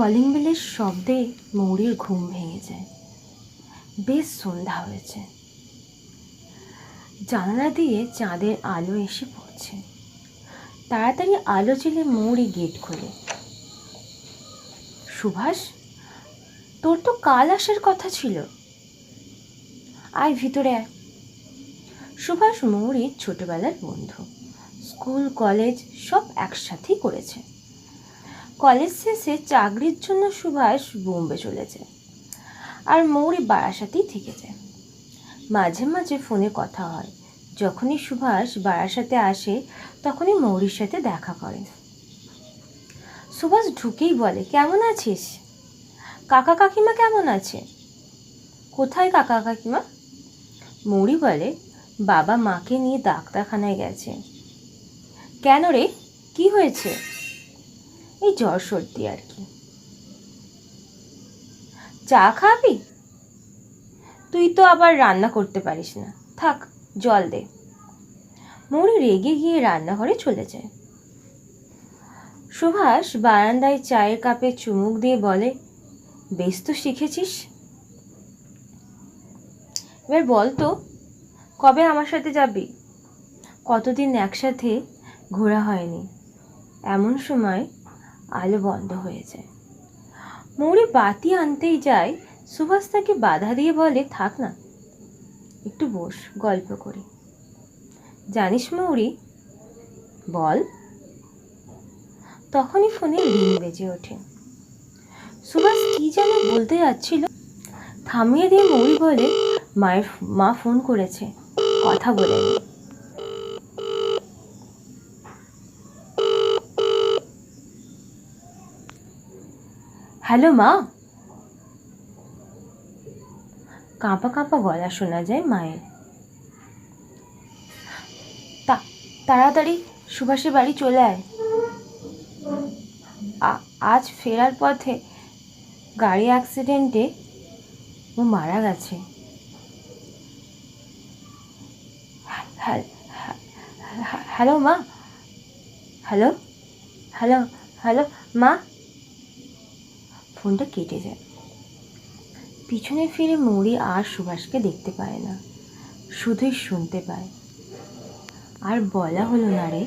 Calling বেলের শব্দে মৌরির ঘুম ভেঙে যায়। বেশ সন্ধ্যা হয়েছে। জানালা দিয়ে চাঁদের আলো এসে পড়ছে। তাড়াতাড়ি আলো জ্বেলে মৌরি গেট খোলে। সুভাষ, তোর তো কাল আসার কথা ছিল, আয় ভিতরে আয়। সুভাষ মৌরির ছোটবেলার বন্ধু। স্কুল কলেজ সব একসাথেই করেছে। কলেজ শেষে চাকরির জন্য সুভাষ বোম্বে চলেছে, আর মৌরি বারাসাতেই থেকে যায়। মাঝে মাঝে ফোনে কথা হয়। যখনই সুভাষ বারাসাতে আসে তখনই মৌরির সাথে দেখা করে। সুভাষ ঢুকেই বলে, কেমন আছিস? কাকা কাকিমা কেমন আছে? কোথায় কাকা কাকিমা? মৌরি বলে, বাবা মাকে নিয়ে ডাক্তারখানায় গেছে। কেন রে, কি হয়েছে? এই জ্বর সর্দি আর কি। চা খাবি? তুই তো আবার রান্না করতে পারিস না, থাক জল দে। মৌরি রেগে গিয়ে রান্নাঘরে চলে যায়। সুভাষ বারান্দায় চায়ের কাপে চুমুক দিয়ে বলে, বেশ তো শিখেছিস। এবার বল তো, কবে আমার সাথে যাবি? কতদিন একসাথে ঘোরা হয়নি। এমন সময় আলো বন্ধ হয়ে যায়। মৌরি বাতি আনতেই যায়। সুভাষ তাকে বাধা দিয়ে বলে, থাক না, একটু বস, গল্প করি। জানিস মৌরি, বল। তখনই ফোনে রিং বেজে ওঠে। সুভাষ কি যেন বলতে যাচ্ছিল, থামিয়ে দিয়ে মৌরি বলে, মা ফোন করেছে, কথা বলে নি। হ্যালো মা। কাঁপা কাঁপা গলা শোনা যায় মায়ের। তাড়াতাড়ি সুভাষের বাড়ি চলে আয়। আজ ফেরার পথে গাড়ি অ্যাক্সিডেন্টে ও মারা গেছে। হ্যালো মা। হ্যালো হ্যালো হ্যালো মা। ফোনটা কেটে যায়। পিছনে ফিরে মৌরি আর সুভাষকে দেখতে পায় না, শুধুই শুনতে পায়। আর বলা হলো না রে।